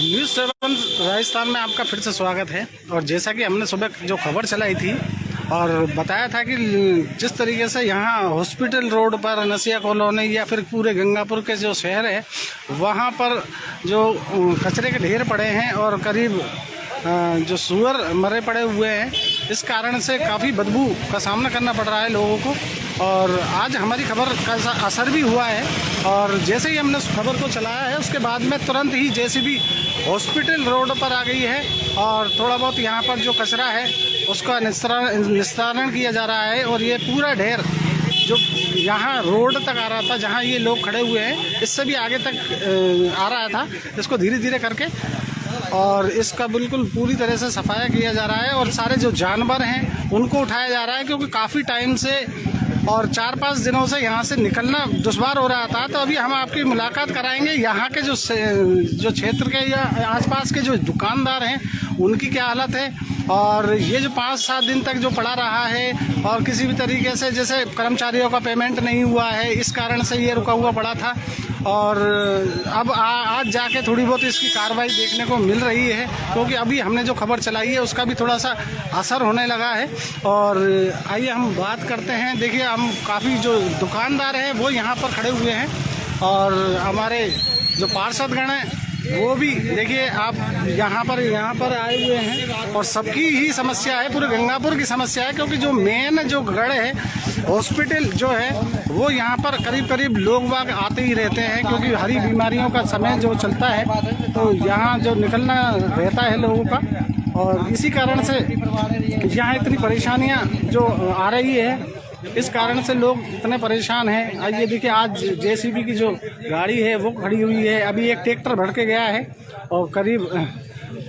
News 7 Rajasthan में आपका फिर से स्वागत है। और जैसा कि हमने सुबह जो खबर चलाई थी और बताया था कि जिस तरीके से यहाँ हॉस्पिटल रोड पर नसिया कॉलोनी या फिर पूरे गंगापुर के जो शहर है वहाँ पर जो कचरे के ढेर पड़े हैं और करीब जो सुअर मरे पड़े हुए हैं, इस कारण से काफ़ी बदबू का सामना करना पड़ रहा है लोगों को। और आज हमारी खबर का असर भी हुआ है और जैसे ही हमने उस खबर को चलाया है उसके बाद में तुरंत ही जेसीबी हॉस्पिटल रोड पर आ गई है और थोड़ा बहुत यहाँ पर जो कचरा है उसका निस्तारण किया जा रहा है। और ये पूरा ढेर जो यहाँ रोड तक आ रहा था, जहाँ ये लोग खड़े हुए हैं, इससे भी आगे तक आ रहा था, इसको धीरे धीरे करके और इसका बिल्कुल पूरी तरह से सफाया किया जा रहा है। और सारे जो जानवर हैं उनको उठाया जा रहा है, क्योंकि काफ़ी टाइम से और 4-5 दिनों से यहाँ से निकलना दुश्वार हो रहा था। तो अभी हम आपकी मुलाकात कराएंगे यहाँ के जो क्षेत्र के या आसपास के जो दुकानदार हैं उनकी क्या हालत है। और ये जो 5-7 दिन तक जो पड़ा रहा है और किसी भी तरीके से जैसे कर्मचारियों का पेमेंट नहीं हुआ है, इस कारण से ये रुका हुआ पड़ा था। और अब आज जाके थोड़ी बहुत इसकी कार्रवाई देखने को मिल रही है, क्योंकि अभी हमने जो खबर चलाई है उसका भी थोड़ा सा असर होने लगा है। और आइए हम बात करते हैं। देखिए, हम काफ़ी जो दुकानदार हैं वो यहाँ पर खड़े हुए हैं और हमारे जो पार्षदगण हैं वो भी देखिए आप यहाँ पर आए हुए हैं। और सबकी ही समस्या है, पूरे गंगापुर की समस्या है, क्योंकि जो मेन जो गढ़ है हॉस्पिटल जो है वो यहाँ पर करीब लोग बाग आते ही रहते हैं, क्योंकि हरी बीमारियों का समय जो चलता है तो यहाँ जो निकलना रहता है लोगों का। और इसी कारण से यहाँ इतनी परेशानियाँ जो आ रही है, इस कारण से लोग इतने परेशान हैं। आइए देखिए, आज जेसीबी की जो गाड़ी है वो खड़ी हुई है। अभी एक ट्रैक्टर भर के गया है और करीब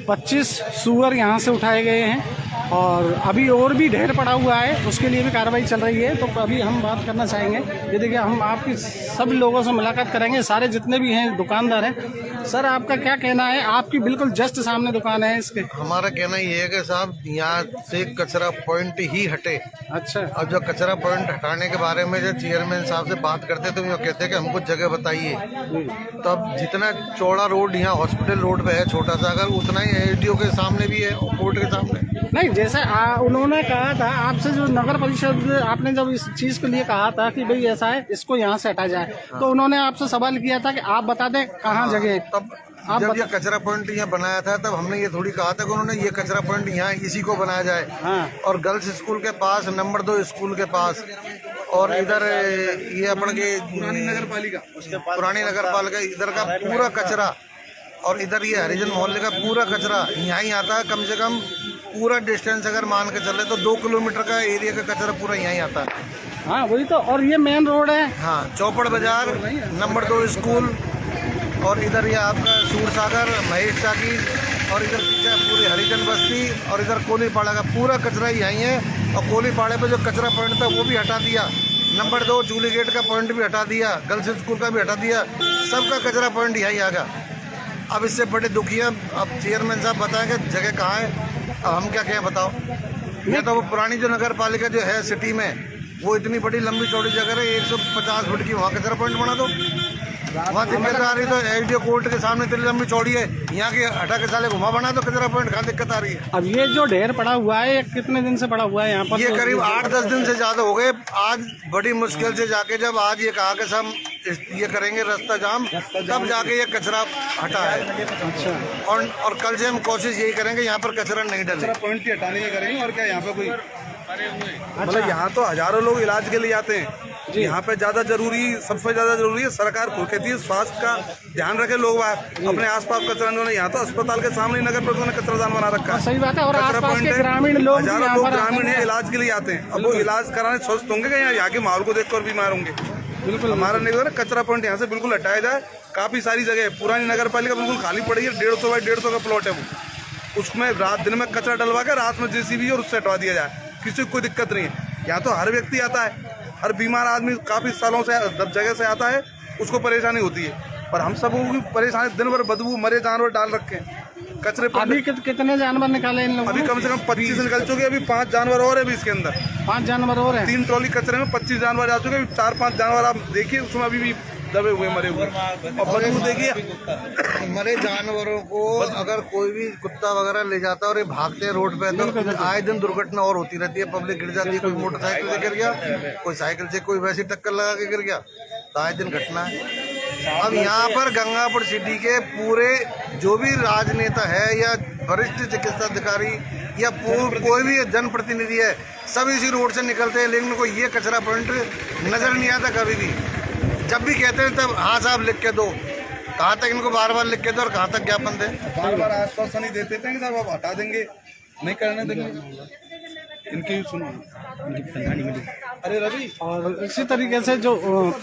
25 सुअर यहाँ से उठाए गए हैं और अभी और भी ढेर पड़ा हुआ है, उसके लिए भी कार्रवाई चल रही है। तो अभी हम बात करना चाहेंगे, ये देखिए हम आपकी सब लोगों से मुलाकात करेंगे, सारे जितने भी हैं दुकानदार हैं। सर, आपका क्या कहना है? आपकी बिल्कुल जस्ट सामने दुकान है इसके। हमारा कहना ये है कि साहब यहाँ से कचरा पॉइंट ही हटे। अच्छा। अब जो कचरा पॉइंट हटाने के बारे में जो चेयरमैन साहब से बात करते तो वो कहते हैं कि हमको जगह बताइए। तो अब जितना चौड़ा रोड यहाँ हॉस्पिटल रोड पे है छोटा सा, अगर उतना ही एडीओ के सामने भी है, कोर्ट के सामने नहीं। जैसे उन्होंने कहा था आपसे, जो नगर परिषद आपने जब इस चीज के लिए कहा था कि भाई ऐसा है, इसको यहाँ से हटा जाए, तो उन्होंने आपसे सवाल किया था कि आप बता दें कहाँ जगह है। तब जब ये कचरा पॉइंट यहाँ बनाया था तब हमने ये थोड़ी कहा था कि उन्होंने ये कचरा पॉइंट यहाँ इसी को बनाया जाए। हाँ। और गर्ल्स स्कूल के पास, नंबर 2 स्कूल के पास, और इधर ये अपन के पुरानी नगर पालिका इधर का पूरा कचरा, और इधर ये हरिजन मोहल्ले का पूरा कचरा यहाँ ही आता है। कम से कम पूरा डिस्टेंस अगर मान के चले तो 2 किलोमीटर का एरिया का कचरा पूरा यहाँ ही आता है। हाँ, वही तो। और ये मेन रोड है। हाँ, चौपड़ बाजार, नंबर 2 स्कूल, और इधर ये आपका सूर सागर, महेश टाकी, और इधर पीछे पूरी हरिजन बस्ती, और इधर कोलीपाड़ा का पूरा कचरा यहीं है। और कोलीपाड़े पे जो कचरा पॉइंट था वो भी हटा दिया, नंबर 2 चूली गेट का पॉइंट भी हटा दिया, गर्ल्स स्कूल का भी हटा दिया, सबका कचरा पॉइंट यहीं आ गया। अब इससे बड़े दुखी हैं। अब चेयरमैन साहब बताएंगे जगह कहाँ है, अब हम क्या कहें बताओ। ये तो वो पुरानी जो नगर पालिका जो है सिटी में, वो इतनी बड़ी लंबी चौड़ी जगह है, 150 फुट की, वहाँ कचरा पॉइंट बना दो। वहाँ दिक्कत आ रही तो एडीओ कोर्ट के सामने इतनी लंबी चौड़ी है, यहाँ के हटा के साले घुमा बना दो कचरा पॉइंट, कहाँ दिक्कत आ रही है। अब ये जो ढेर पड़ा हुआ है, कितने दिन से पड़ा हुआ है यहाँ पर? ये करीब 8-10 दिन से ज्यादा हो गए। आज बड़ी मुश्किल से जाके जब आज ये कहा कि सब ये करेंगे रास्ता जाम, तब जाके ये कचरा हटा है। अच्छा। और कल से हम कोशिश यही करेंगे यहाँ पर कचरा नहीं डाले, पॉइंट हटाने की करेंगे। और क्या यहाँ पे कोई अच्छा। मतलब यहाँ तो हजारों लोग इलाज के लिए आते हैं। यहाँ पे ज्यादा जरूरी, सबसे ज्यादा जरूरी है सरकार खुद कहती है स्वास्थ्य का ध्यान रखे लोग अपने आसपास कचरा नहीं। यहाँ तो अस्पताल के सामने नगर परिषद ने कचरादान बना रखा है। सही बात है। और आसपास के ग्रामीण लोग, हजारों लोग ग्रामीण है, इलाज के लिए आते हैं। अब वो इलाज कराने स्वस्थ होंगे क्या यहाँ के माहौल को देखकर बीमार होंगे? बिल्कुल हमारा नहीं होगा। कचरा पॉइंट यहाँ से बिल्कुल हटाया जाए। काफी सारी जगह है, पुरानी नगर पालिका बिल्कुल खाली पड़ी है, 150 बाई 150 का प्लॉट है वो, उसमें रात दिन में कचरा डलवा के रात में जेसीबी और उससे हटवा दिया जाए, किसी को कोई दिक्कत नहीं है। यहाँ तो हर व्यक्ति आता है, हर बीमार आदमी काफी सालों से जगह से आता है, उसको परेशानी होती है। पर हम सबको की परेशानी, दिन भर बदबू, मरे जानवर डाल रखे हैं कचरे पर। अभी कितने जानवर निकाले इन लोगों ने? अभी कम से कम 25 निकल चुके, अभी 5 जानवर और है अभी इसके अंदर। 5 जानवर और हैं। 3 ट्रॉली कचरे में 25 जानवर आ चुके हैं। 4-5 जानवर आप देखिए, उसमें अभी भी दबे हुए मरे हुए, और बदबू देखिए। मरे जानवरों को अगर कोई भी कुत्ता वगैरह ले जाता है और ये भागते हैं रोड पे, तो आए दिन दुर्घटना और होती रहती है, पब्लिक गिर जाती है, कोई मोटरसाइकिल से गिर गया, कोई साइकिल से, कोई वैसी टक्कर लगा के गिर गया, तो आए दिन घटना है। अब यहाँ पर गंगापुर सिटी के पूरे जो भी राजनेता है या वरिष्ठ चिकित्सा अधिकारी या कोई भी जनप्रतिनिधि है, सब इसी रोड से निकलते हैं, लेकिन उनको ये कचरा पॉइंट नजर नहीं आता कभी भी। जब भी कहते हैं तब हाँ साहब लिख के दो, कहाँ तक इनको बार बार लिख के दो और कहाँ तक ज्ञापन दें। बार बार आश्वासन ही देते थे कि साहब आप हटा देंगे, नहीं करने देंगे। इनकी सुनो, अरे रवि, और इसी तरीके से जो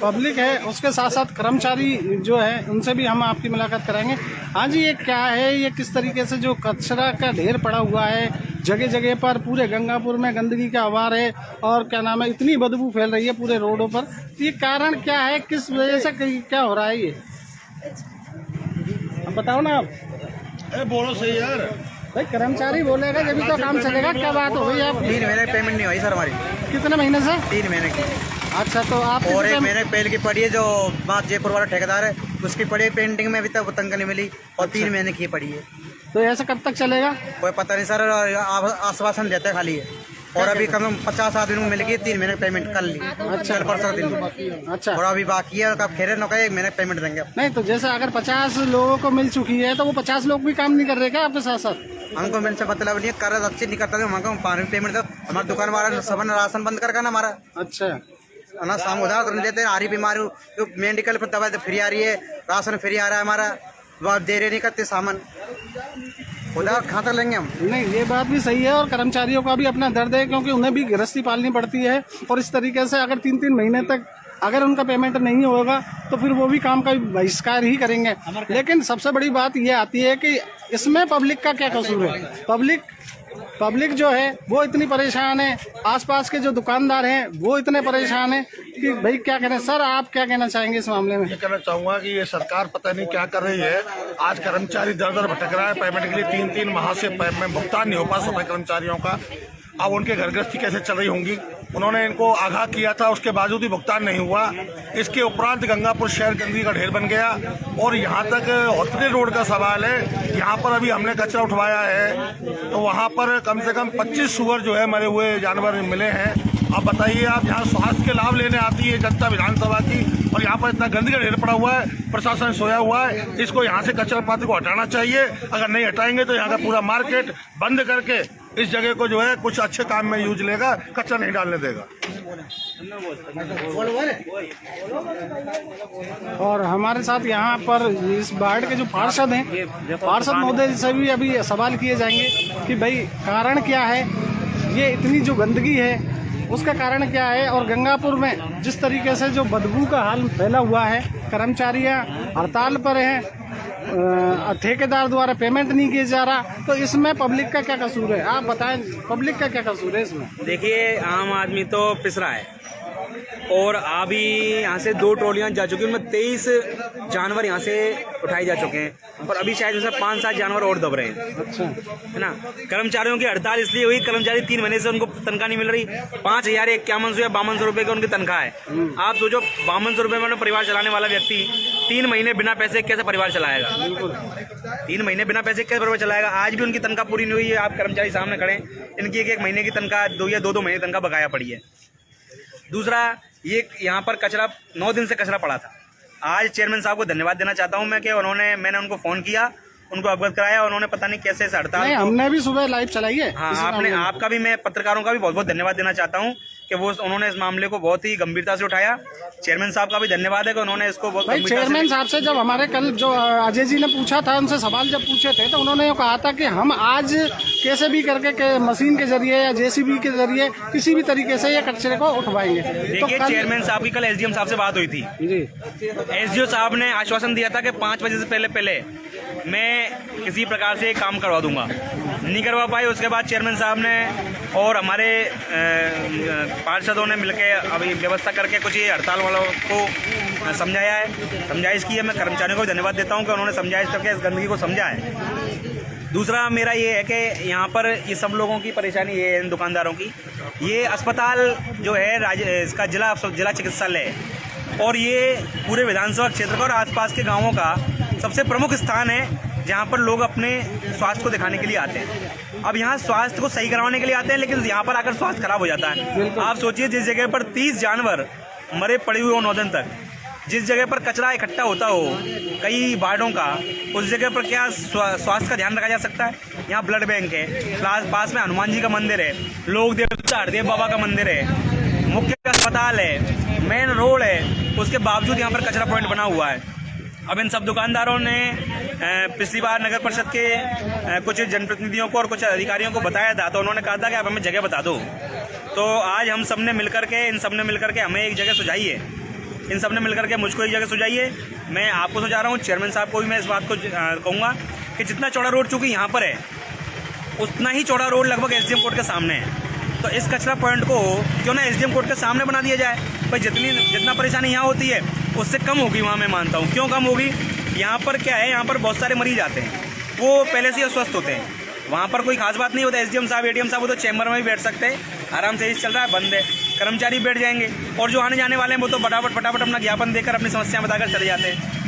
पब्लिक है उसके साथ साथ कर्मचारी जो है उनसे भी हम आपकी मुलाकात कराएंगे। हाँ जी, ये क्या है, ये किस तरीके से जो कचरा का ढेर पड़ा हुआ है जगह जगह पर, पूरे गंगापुर में गंदगी का आवार है और क्या नाम है, इतनी बदबू फैल रही है पूरे रोडों पर, तो ये कारण क्या है, किस वजह से क्या हो रहा है ये, अब बताओ ना आप। बोलो सही यार, भाई कर्मचारी बोलेगा जब तो काम चलेगा। क्या बात हो गई आप? 3 महीने की पेमेंट नहीं हुई सर हमारी। कितने महीने से? 3 महीने की। अच्छा, तो आप और 1 महीने पहले की पड़ी है, जो बात जयपुर वाला ठेकेदार है उसकी पड़ी है पेंटिंग में, अभी तक वो तनख्वाह नहीं मिली, और 3 महीने की पड़ी है। तो ऐसे कब तक चलेगा? कोई पता नहीं सर, आश्वासन देते हैं खाली है। और अभी कम 50 आदमी को मिलेगी, 3 महीने की पेमेंट कर ली। अच्छा, कल परसों दिन। अच्छा, और अभी बाकी है, कब खेरे न कहे 1 महीने पेमेंट देंगे। नहीं तो जैसे अगर 50 लोगों को मिल चुकी है तो वो 50 लोग भी काम नहीं कर रहे क्या आपके साथ साथ? हमको मिल से मतलब नहीं है, कर अच्छी नहीं करता, हमको पानी पेमेंट दो। हमारा दुकान वाला सब राशन बंद कर ना हमारा। अच्छा, ना शाम उधार तो नहीं देते, आ रही बीमारी, मेडिकल पर दवाई तो फ्री आ रही है, राशन फ्री आ रहा है हमारा, वो दे रहे नहीं करते सामान, उधार कहाँ तक लेंगे हम? नहीं ये बात भी सही है, और कर्मचारियों का भी अपना दर्द है, क्योंकि उन्हें भी गृहस्थी पालनी पड़ती है, और इस तरीके से अगर 3-3 महीने तक अगर उनका पेमेंट नहीं होगा तो फिर वो भी काम का बहिष्कार ही करेंगे। लेकिन सबसे बड़ी बात ये आती है कि इसमें पब्लिक का क्या कसूर है? पब्लिक जो है वो इतनी परेशान है, आसपास के जो दुकानदार हैं वो इतने परेशान हैं कि भाई क्या करें। सर, आप क्या कहना चाहेंगे इस मामले में? ये कहना चाहूंगा कि ये सरकार पता नहीं क्या कर रही है। आज कर्मचारी दर दर भटक रहा है, पेमेंट के लिए 3-3 माह से भुगतान नहीं हो पा सफाई कर्मचारियों का। अब उनके घर गृहस्थी कैसे चल रही होंगी? उन्होंने इनको आगाह किया था, उसके बावजूद भी भुगतान नहीं हुआ। इसके उपरांत गंगापुर शहर गंदगी का ढेर बन गया, और यहाँ तक हॉस्पिटल रोड का सवाल है। यहाँ पर अभी हमने कचरा उठवाया है तो वहाँ पर कम से कम 25 सुअर जो है मरे हुए जानवर मिले हैं। अब बताइए, आप यहाँ स्वास्थ्य के लाभ लेने आती है जनता विधानसभा की, और यहाँ पर इतना गंदगी का ढेर पड़ा हुआ है, प्रशासन सोया हुआ है। इसको यहाँ से कचरा पात्र को हटाना चाहिए। अगर नहीं हटाएंगे तो यहाँ का पूरा मार्केट बंद करके इस जगह को जो है कुछ अच्छे काम में यूज लेगा, कचरा नहीं डालने देगा। और हमारे साथ यहाँ पर इस वार्ड के जो पार्षद हैं, पार्षद महोदय से भी अभी सवाल किए जाएंगे कि भाई कारण क्या है, ये इतनी जो गंदगी है उसका कारण क्या है, और गंगापुर में जिस तरीके से जो बदबू का हाल फैला हुआ है, कर्मचारियां हड़ताल पर हैं, ठेकेदार द्वारा पेमेंट नहीं किया जा रहा, तो इसमें पब्लिक का क्या कसूर है? आप बताएं, पब्लिक का क्या कसूर है इसमें? देखिए, आम आदमी तो पिस रहा है, और अभी यहाँ से 2 ट्रॉलियाँ जा चुकी हैं, उनमें 23 जानवर यहाँ से उठाए जा चुके हैं, और अभी शायद जैसे 5-7 जानवर और दब रहे हैं। अच्छा, है ना। कर्मचारियों की हड़ताल इसलिए हुई, कर्मचारी 3 महीने से उनको तनख्वाह नहीं मिल रही। 5,051 या 5200 रुपये की उनकी तनख्वाह है। आप सोचो, 5200 रुपये में परिवार चलाने वाला व्यक्ति 3 महीने बिना पैसे कैसे परिवार चलाएगा? 3 महीने बिना पैसे कैसे परिवार चलाएगा? आज भी उनकी तनख्वाह पूरी नहीं हुई है। आप कर्मचारी सामने खड़े हैं, इनकी 1-1 महीने की तनख्वाह, 2 या 2-2 महीने तनख्वाह बकाया पड़ी है। दूसरा, ये यहाँ पर कचरा 9 दिन से कचरा पड़ा था। आज चेयरमैन साहब को धन्यवाद देना चाहता हूँ मैं कि मैंने उनको फ़ोन किया, उनको अवगत कराया, उन्होंने पता नहीं कैसे इस हड़ताल, हमने भी सुबह लाइव चलाई है। हाँ, आपका भी, मैं पत्रकारों का भी बहुत बहुत धन्यवाद देना चाहता हूँ कि उन्होंने इस मामले को बहुत ही गंभीरता से उठाया। चेयरमैन साहब का भी धन्यवाद है कि उन्होंने इसको बहुत भाई चेयरमैन साहब से जब हमारे कल जो अजय जी ने पूछा था, उनसे सवाल जब पूछे थे, तो उन्होंने ये कहा था कि हम आज कैसे भी करके मशीन के जरिए या जेसीबी के जरिए किसी भी तरीके से ये कचरे को उठवाएंगे। देखिए, चेयरमैन साहब की कल एसडीएम साहब से बात हुई थी जी। एसडीओ साहब ने आश्वासन दिया था कि 5 बजे से पहले मैं किसी प्रकार से काम करवा दूंगा, नहीं करवा पाए। उसके बाद चेयरमैन साहब ने और हमारे पार्षदों ने मिलकर अभी व्यवस्था करके कुछ ये हड़ताल वालों को समझाया है, समझाइश की है। मैं कर्मचारियों को धन्यवाद देता हूं कि उन्होंने समझाइश करके इस गंदगी को समझा है। दूसरा मेरा ये है कि यहाँ पर ये सब लोगों की परेशानी ये है, इन दुकानदारों की, ये अस्पताल जो है इसका जिला चिकित्सालय है, और ये पूरे विधानसभा क्षेत्र का और आसपास के गांवों का सबसे प्रमुख स्थान है जहां पर लोग अपने स्वास्थ्य को दिखाने के लिए आते हैं। अब यहाँ स्वास्थ्य को सही करवाने के लिए आते हैं, लेकिन यहाँ पर आकर स्वास्थ्य खराब हो जाता है। आप सोचिए, जिस जगह पर 30 जानवर मरे पड़े हुए हो 9 दिन तक, जिस जगह पर कचरा इकट्ठा होता हो कई वार्डों का, उस जगह पर क्या स्वास्थ्य का ध्यान रखा जा सकता है? यहाँ ब्लड बैंक है, पास में हनुमान जी का मंदिर है, लोक देवता हरदेव बाबा का मंदिर है, मुख्य अस्पताल है, मेन रोड है, उसके बावजूद यहाँ पर कचरा पॉइंट बना हुआ है। अब इन सब दुकानदारों ने पिछली बार नगर परिषद के कुछ जनप्रतिनिधियों को और कुछ अधिकारियों को बताया था, तो उन्होंने कहा था कि आप हमें जगह बता दो। तो आज हम सब ने मिलकर के, इन सब ने मिलकर के हमें एक जगह सुझाई है। इन सब ने मिलकर के मुझको एक जगह सुझाइए, मैं आपको सुझा रहा हूँ, चेयरमैन साहब को भी मैं इस बात को कहूँगा कि जितना चौड़ा रोड चूँकि यहाँ पर है, उतना ही चौड़ा रोड लगभग एसडीएम कोर्ट के सामने है। तो इस कचरा पॉइंट को क्यों ना एसडीएम कोर्ट के सामने बना दिया जाए। भाई जितना परेशानी यहाँ होती है उससे कम होगी वहाँ, मैं मानता हूँ। क्यों कम होगी? यहाँ पर क्या है, यहाँ पर बहुत सारे मरीज आते हैं, वो पहले से अस्वस्थ होते हैं, वहाँ पर कोई खास बात नहीं होता। एसडीएम साहब, एडीएम साहब वो तो चैम्बर में भी बैठ सकते हैं, आराम से चल रहा है, बंद है, कर्मचारी बैठ जाएंगे, और जो आने जाने वाले हैं वो तो फटाफट अपना ज्ञापन देकर अपनी समस्या बताकर चले जाते हैं।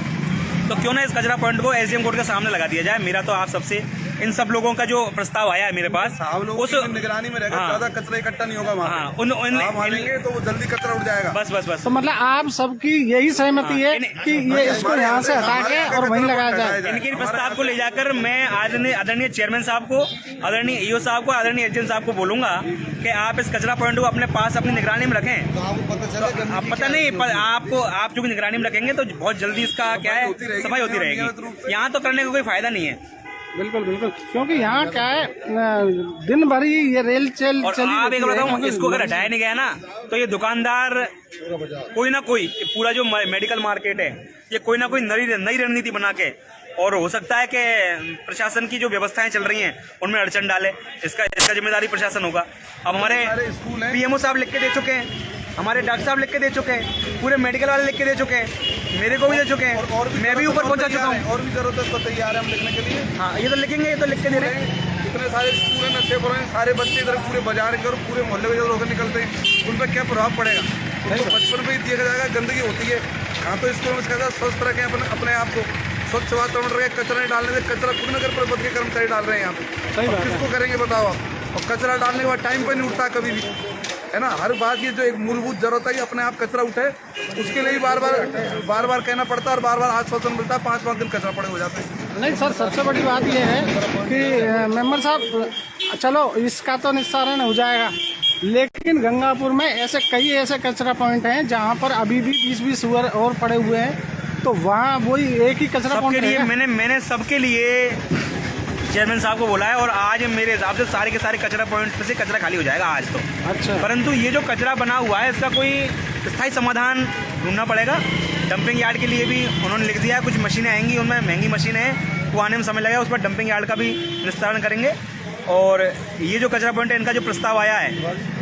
तो क्यों ना इस कचरा पॉइंट को एसडीएम कोर्ट के सामने लगा दिया जाए। मेरा तो आप सबसे, इन सब लोगों का जो प्रस्ताव आया है मेरे पास, उस निगरानी में रहेगा, ज्यादा कचरा इकट्ठा नहीं होगा वहाँ। मानेंगे तो वो जल्दी कचरा उठ जाएगा। बस। तो मतलब आप सबकी यही सहमति है कि ये इसको यहाँ से हटा के और वहीं लगाया जाए। इनके प्रस्ताव को ले जाकर मैं आदरणीय चेयरमैन साहब को, आदरणीय ईओ साहब को, आदरणीय एसडीएम साहब को बोलूंगा कि आप इस कचरा पॉइंट को अपने पास अपनी निगरानी में रखें। आप पता नहीं, आप जो निगरानी में रखेंगे तो बहुत जल्दी इसका क्या है, सफाई होती रहेगी। यहाँ तो करने का कोई फायदा नहीं है। बिल्कुल, क्योंकि यहाँ क्या है, दिन भर ही ये रेल चली। आप एक बताऊँ, इसको अगर हटाया नहीं गया ना तो ये दुकानदार कोई ना कोई, पूरा जो मेडिकल मार्केट है, ये कोई ना कोई नई रणनीति बना के, और हो सकता है कि प्रशासन की जो व्यवस्थाएं चल रही हैं उनमें अड़चन डाले। इसका जिम्मेदारी प्रशासन होगा। अब हमारे पीएमओ साहब लिख के दे चुके हैं, हमारे डॉक्टर साहब लिख के दे चुके हैं, पूरे मेडिकल वाले लिख के दे चुके हैं, मेरे को भी दे चुके हैं, और मैं भी ऊपर पहुंचा चुका हूँ। और भी जरूरत तो तैयार है हम लिखने के लिए। हाँ, ये तो लिखेंगे, ये तो लिख के दे रहे हैं। इतने सारे स्कूल हैं, नशे खोर हैं, सारे बच्चे इधर पूरे बाजार के और पूरे मोहल्ले में होकर निकलते हैं, उन पर क्या प्रभाव पड़ेगा? तो बचपन में ही देखा जाएगा, गंदगी होती है। हाँ, तो स्कूल में कहता है स्वस्थ रखें अपने आप को, स्वच्छ वातावरण रखें, कचरा नहीं डालने से। कचरा खुद नगर परिषद के कर्मचारी डाल रहे हैं यहाँ पे, किसको करेंगे बताओ आप? और कचरा डालने के बाद टाइम पर नहीं उठता कभी भी, है ना। हर बात की जो एक मूलभूत जरूरत है, अपने आप कचरा उठे, उसके लिए बार बार कहना पड़ता है और बार आश्वासन मिलता है। 5 दिन कचरा पड़े हो जाते हैं। नहीं सर, सबसे बड़ी बात यह है कि मेंबर साहब, चलो इसका तो निस्तारण हो जाएगा, लेकिन गंगापुर में कई ऐसे कचरा पॉइंट हैं जहाँ पर अभी भी 20 सूअर और पड़े हुए हैं। तो वहाँ वही एक ही कचरा पॉइंट है। मैंने सबके लिए चेयरमैन साहब को बोला है, और आज मेरे हिसाब से सारे के सारे कचरा पॉइंट से कचरा खाली हो जाएगा आज तो। अच्छा। परंतु ये जो कचरा बना हुआ है, इसका कोई स्थायी समाधान ढूंढना पड़ेगा। डंपिंग यार्ड के लिए भी उन्होंने लिख दिया है, कुछ मशीनें आएंगी, उनमें महंगी मशीनें हैं, वो आने में समय लगेगा, उस पर डंपिंग यार्ड का भी निस्तारण करेंगे। और ये जो कचरा पॉइंट है, इनका जो प्रस्ताव आया है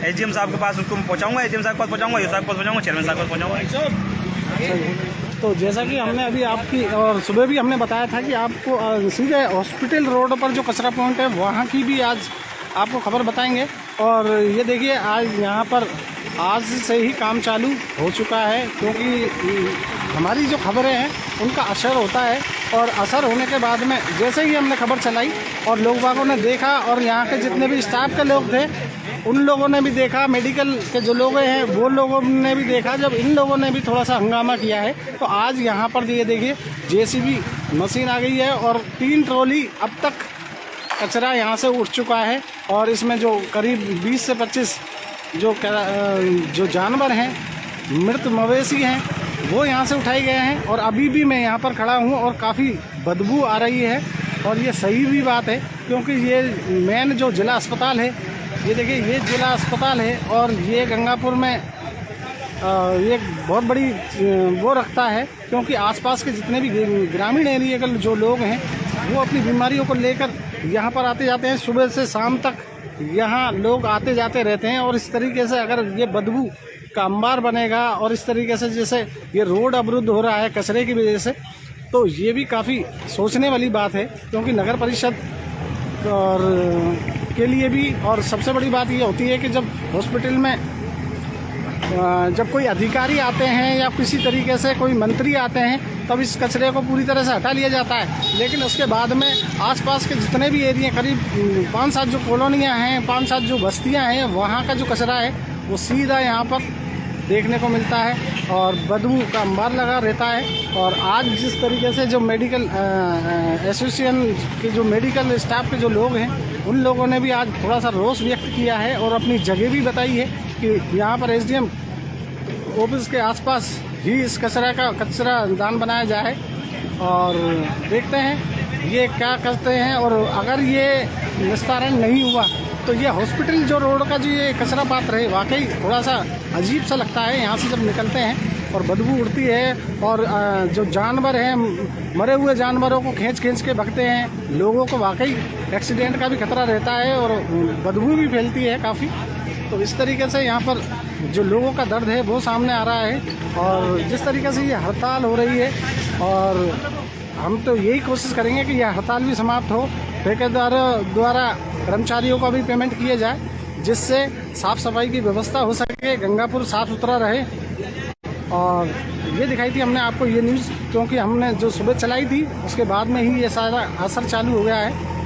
एसडीएम साहब के पास, उसको मैं पहुँचाऊँगा, एसडीएम साहब के पास पहुँचाऊँगा, ईओ साहब के पास पहुँचाऊँगा, चेयरमैन साहब के पास पहुँचाऊँगा। तो जैसा कि हमने अभी आपकी, और सुबह भी हमने बताया था कि आपको सीधे हॉस्पिटल रोड पर जो कचरा पॉइंट है वहाँ की भी आज आपको खबर बताएंगे। और ये देखिए, आज यहाँ पर आज से ही काम चालू हो चुका है, क्योंकि हमारी जो खबरें हैं उनका असर होता है, और असर होने के बाद में जैसे ही हमने खबर चलाई और लोग बागों ने देखा, और यहाँ के जितने भी स्टाफ के लोग थे उन लोगों ने भी देखा, मेडिकल के जो लोग हैं वो लोगों ने भी देखा, जब इन लोगों ने भी थोड़ा सा हंगामा किया है, तो आज यहाँ पर ये देखिए जेसीबी मशीन आ गई है, और 3 ट्रॉली अब तक कचरा यहाँ से उठ चुका है। और इसमें जो करीब 20 से 25 जो जानवर हैं, मृत मवेशी हैं, वो यहाँ से उठाए गए हैं। और अभी भी मैं यहाँ पर खड़ा हूँ और काफ़ी बदबू आ रही है, और ये सही भी बात है, क्योंकि ये मेन जो जिला अस्पताल है, ये देखिए ये जिला अस्पताल है, और ये गंगापुर में ये बहुत बड़ी वो रखता है, क्योंकि आसपास के जितने भी ग्रामीण एरिया के जो लोग हैं वो अपनी बीमारियों को लेकर यहाँ पर आते जाते हैं। सुबह से शाम तक यहाँ लोग आते जाते रहते हैं, और इस तरीके से अगर ये बदबू का अंबार बनेगा, और इस तरीके से जैसे ये रोड अवरुद्ध हो रहा है कचरे की वजह से, तो ये भी काफ़ी सोचने वाली बात है, क्योंकि नगर परिषद और के लिए भी। और सबसे बड़ी बात ये होती है कि जब हॉस्पिटल में जब कोई अधिकारी आते हैं या किसी तरीके से कोई मंत्री आते हैं तब इस कचरे को पूरी तरह से हटा लिया जाता है, लेकिन उसके बाद में आसपास के जितने भी एरिया करीब 5-7 जो कॉलोनियाँ हैं, 5-7 जो बस्तियाँ हैं, वहाँ का जो कचरा है वो सीधा यहाँ पर देखने को मिलता है और बदबू का अंबार लगा रहता है। और आज जिस तरीके से जो मेडिकल एसोसिएशन के जो मेडिकल स्टाफ के जो लोग हैं उन लोगों ने भी आज थोड़ा सा रोष व्यक्त किया है और अपनी जगह भी बताई है कि यहाँ पर एसडीएम ऑफिस के आसपास ही इस कचरा दान बनाया जाए और देखते हैं ये क्या करते हैं। और अगर ये निस्तारण नहीं हुआ तो ये हॉस्पिटल जो रोड का जो ये कचरा पात्र है वाकई थोड़ा सा अजीब सा लगता है। यहाँ से जब निकलते हैं और बदबू उड़ती है और जो जानवर हैं, मरे हुए जानवरों को खींच के भगते हैं, लोगों को वाकई एक्सीडेंट का भी खतरा रहता है और बदबू भी फैलती है काफ़ी। तो इस तरीके से यहाँ पर जो लोगों का दर्द है वो सामने आ रहा है और जिस तरीके से ये हड़ताल हो रही है और हम तो यही कोशिश करेंगे कि यह हड़ताल भी समाप्त हो, ठेकेदारों द्वारा कर्मचारियों को भी पेमेंट किए जाए जिससे साफ़ सफाई की व्यवस्था हो सके, गंगापुर साफ सुथरा रहे। और ये दिखाई थी हमने आपको ये न्यूज़, क्योंकि हमने जो सुबह चलाई थी उसके बाद में ही ये सारा असर चालू हो गया है।